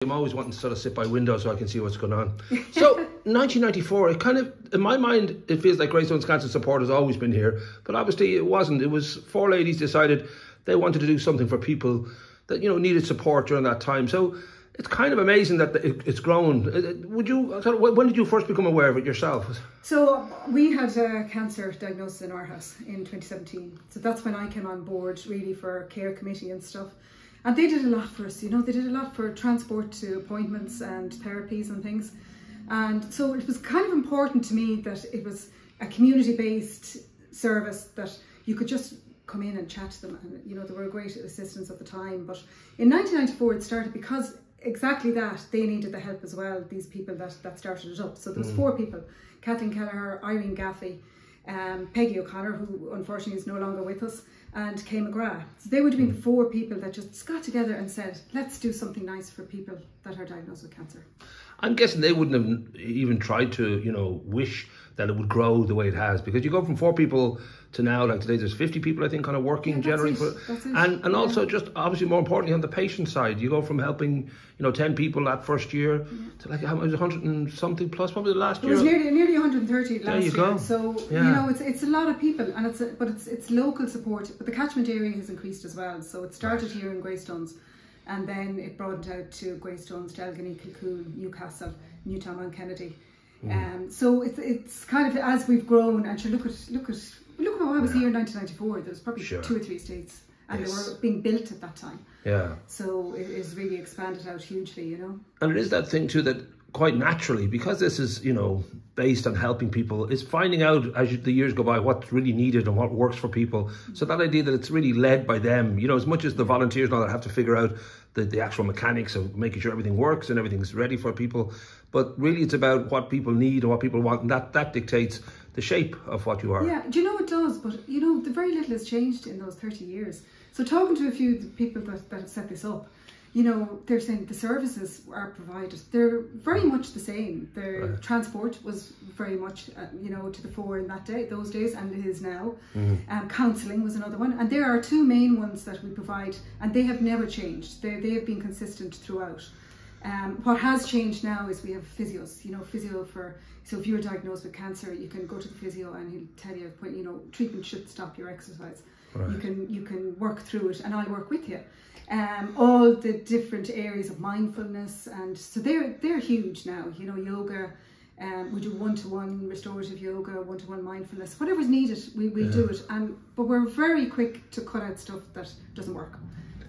I'm always wanting to sort of sit by windows so I can see what's going on. So 1994, it kind of, in my mind, it feels like Greystones Cancer Support has always been here, but obviously it wasn't. It was four ladies decided they wanted to do something for people that, you know, needed support during that time. So it's kind of amazing that it's grown. When did you first become aware of it yourself? So we had a cancer diagnosis in our house in 2017. So that's when I came on board really for care committee and stuff. And they did a lot for us, you know, they did a lot for transport to appointments and therapies and things. And so it was kind of important to me that it was a community-based service that you could just come in and chat to them. And, you know, they were a great assistance at the time. But in 1994, it started because exactly that, they needed the help as well, these people that started it up. So there was four people, Kathleen Kelleher, Irene Gaffey, Peggy O'Connor, who unfortunately is no longer with us, and McGrath. So they would have been the four people that just got together and said, let's do something nice for people that are diagnosed with cancer. I'm guessing they wouldn't have even tried to, you know, wish that it would grow the way it has, because you go from four people to now, like today, there's 50 people, I think, kind of working generally. And also just obviously more importantly on the patient side, you go from helping, you know, 10 people that first year to like how much, 100 and something plus probably the last year. It was nearly 130 last year. There you go. So, you know, it's a lot of people, and it's local support, but the catchment area has increased as well. So it started here in Greystones, and then it broadened out to Greystones, Delgany, Kilcool, Newcastle, Newtown and Kennedy. So it's kind of, as we've grown, and look at how I was here in 1994. There was probably 2 or 3 estates, and they were being built at that time. Yeah. So it is really expanded out hugely, you know. And it is that thing too that quite naturally, because this is, you know, based on helping people, is finding out as the years go by what's really needed and what works for people. So that idea that it's really led by them, you know, as much as the volunteers and all that have to figure out the actual mechanics of making sure everything works and everything's ready for people, but really it's about what people need and what people want, and that dictates the shape of what you are. Yeah, do you know it does? But you know, the very little has changed in those 30 years. So talking to a few of the people that have set this up, you know, they're saying the services are provided. They're very much the same. Their transport was very much, you know, to the fore in those days, and it is now. Counselling was another one. And there are 2 main ones that we provide, and they have never changed. They have been consistent throughout. What has changed now is we have physios, you know, so if you're diagnosed with cancer, you can go to the physio and he'll tell you, you know, treatment should stop your exercise. You can work through it, and I'll work with you. All the different areas of mindfulness, and so they're huge now, you know, yoga. We do one-to-one restorative yoga, one-to-one mindfulness, whatever's needed, we do it. But we're very quick to cut out stuff that doesn't work.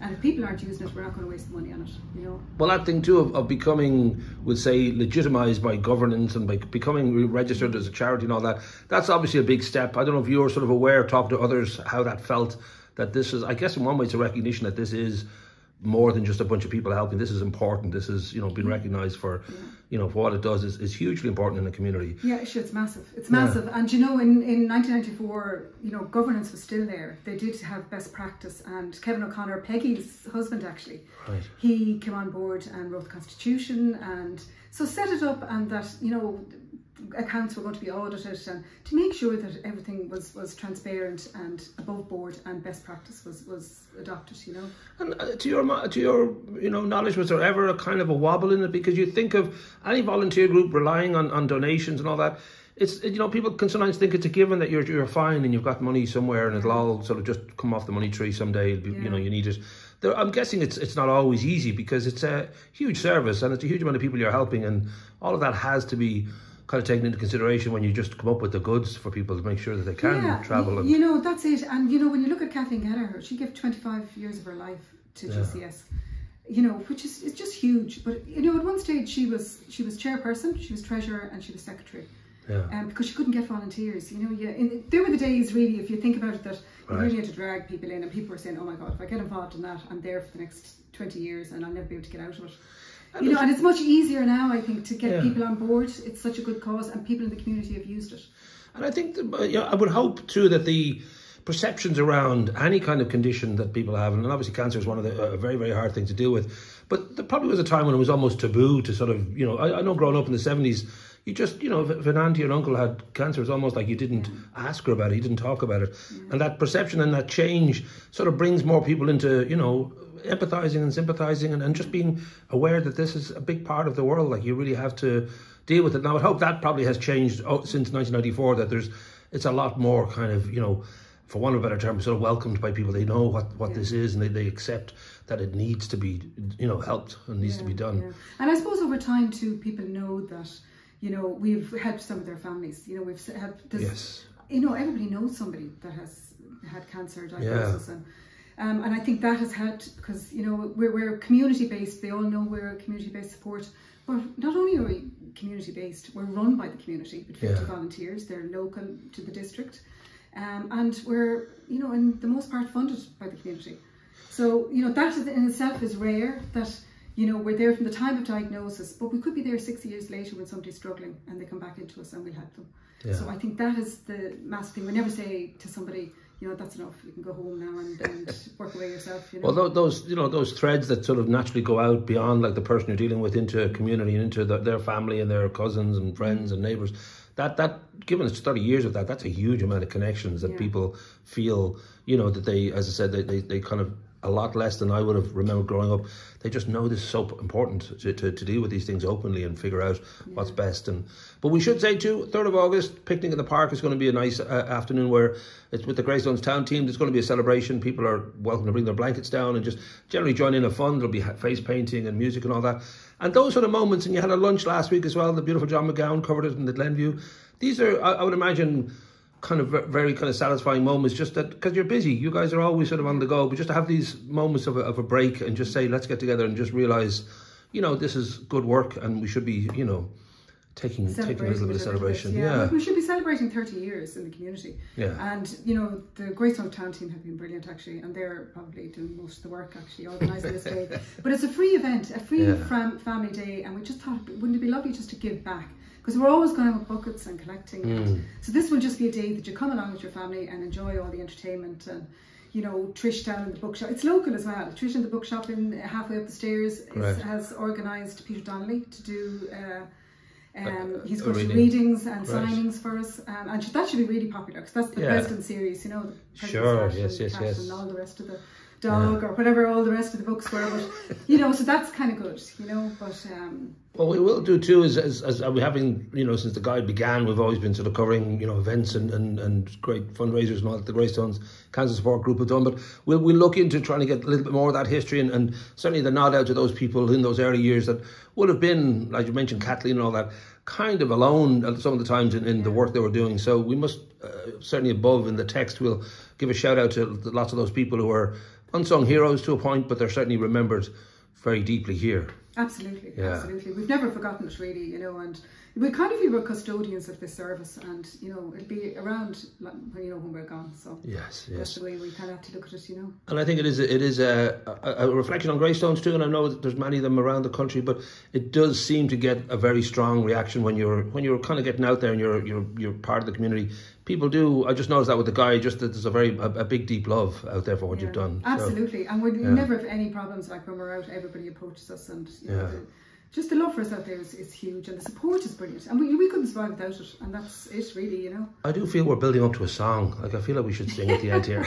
And if people aren't using it, we're not going to waste the money on it, you know. Well, that thing too of becoming, we'll say, legitimised by governance and by becoming registered as a charity and all that, that's obviously a big step. I don't know if you're sort of aware, talking to others, how that felt, that this is, I guess in one way it's a recognition that this is more than just a bunch of people helping. This is important. This is, you know, been recognised for, you know, for what it does is hugely important in the community. Yeah, sure, it's massive. It's massive. And you know, in 1994, you know, governance was still there. They did have best practice, and Kevin O'Connor, Peggy's husband actually, he came on board and wrote the Constitution, and so set it up, and that, you know, accounts were going to be audited, and to make sure that everything was transparent and above board, and best practice was adopted, you know. And to your you know, knowledge, was there ever a kind of a wobble in it? Because you think of any volunteer group relying on donations and all that, it's, you know, people can sometimes think it's a given that you're fine and you've got money somewhere and it'll all sort of just come off the money tree someday. You know, you need it. I'm guessing it's not always easy, because it's a huge service and it's a huge amount of people you're helping, and all of that has to be kind of taken into consideration when you just come up with the goods for people to make sure that they can travel. And, you know, that's it. And you know, when you look at Kathleen Kelleher, she gave 25 years of her life to GCS, you know, which is, it's just huge. But you know, at one stage she was chairperson, she was treasurer, and she was secretary. Because she couldn't get volunteers, you know. There were the days, really, if you think about it, that you really had to drag people in, and people were saying, oh my God, if I get involved in that, I'm there for the next 20 years and I'll never be able to get out of it. You know, and it's much easier now, I think, to get people on board. It's such a good cause, and people in the community have used it. And I think, you know, I would hope too that the perceptions around any kind of condition that people have, and obviously cancer is one of the very, very hard thing to deal with, but there probably was a time when it was almost taboo to sort of, you know, I know growing up in the 70s, you just, you know, if an auntie or uncle had cancer, it's almost like you didn't ask her about it, you didn't talk about it. And that perception and that change sort of brings more people into, you know, empathizing and sympathizing and just being aware that this is a big part of the world. Like, you really have to deal with it. Now, I hope that probably has changed since 1994, that it's a lot more kind of, you know, for want of a better term, sort of welcomed by people. They know what this is, and they accept that it needs to be, you know, helped and needs to be done. Yeah. And I suppose over time too, people know that, you know, we've helped some of their families. You know, we've helped this. Yes. You know, everybody knows somebody that has had cancer diagnosis, and I think that has helped, because, you know, we're community based. They all know we're a community based support. But not only are we community based, we're run by the community with 50 volunteers. They're local to the district. And we're, you know, in the most part funded by the community. So, you know, that in itself is rare, that, you know, we're there from the time of diagnosis, but we could be there 6 years later when somebody's struggling and they come back into us and we'll help them. Yeah. So I think that is the massive thing. We never say to somebody, you know, that's enough, you can go home now and work away yourself, you know. Well, those, you know, those threads that sort of naturally go out beyond, like, the person you're dealing with into a community and into their family and their cousins and friends and neighbours, that given us 30 years of that, that's a huge amount of connections that people feel, you know, that they, as I said, they kind of, a lot less than I would have remembered growing up. They just know this is so important to deal with these things openly and figure out what's best. But we should say too, 3rd of August, picnic in the park is going to be a nice afternoon, where it's with the Greystones town team. There's going to be a celebration. People are welcome to bring their blankets down and just generally join in a fun. There'll be face painting and music and all that. And those are the moments, and you had a lunch last week as well. The beautiful John McGowan covered it in the Glenview. These are, I would imagine, kind of very kind of satisfying moments, just that, because you're busy, you guys are always sort of on the go, but just to have these moments of a break and just say, let's get together and just realise, you know, this is good work and we should be, you know, taking a little bit of celebration. We should be celebrating 30 years in the community. And, you know, the Greystones town team have been brilliant, actually, and they're probably doing most of the work, actually, organising this day. But it's a free event, a free family day, and we just thought, wouldn't it be lovely just to give back? Because we're always going with buckets and collecting. So this will just be a day that you come along with your family and enjoy all the entertainment. And, you know, Trish down in the bookshop, it's local as well. Trish in the bookshop in halfway up the stairs has organised Peter Donnelly to do, he's going to do readings and signings for us. And that should be really popular, because that's the President series, you know. Yes. And all the rest of the dog or whatever all the rest of the books were, but, you know, so that's kind of good, you know. But what we will do too is, as we have been, you know, since the guide began, we've always been sort of covering, you know, events and great fundraisers and all that the Greystones Cancer Support Group have done, but we'll look into trying to get a little bit more of that history and certainly the nod out to those people in those early years that would have been, like you mentioned, Kathleen and all that, kind of alone at some of the times in the work they were doing. So we must certainly, above in the text, we'll give a shout out to lots of those people who are unsung heroes to a point, but they're certainly remembered very deeply here. Absolutely. We've never forgotten it, really, you know, and we kind of feel we're custodians of this service, and, you know, it'll be around when, you know, when we're gone. So that's the way we kind of have to look at it, you know. And I think it is a reflection on Greystones too, and I know that there's many of them around the country, but it does seem to get a very strong reaction when you're kind of getting out there and you're part of the community. People do. I just noticed that with the guy, just that there's a big deep love out there for what you've done. Absolutely, and we never have any problems. Like, when we're out, everybody approaches us, and, you know, just the love for us out there is huge, and the support is brilliant, and we couldn't survive without it, and that's it, really, you know. I do feel we're building up to a song. Like, I feel like we should sing at the end here.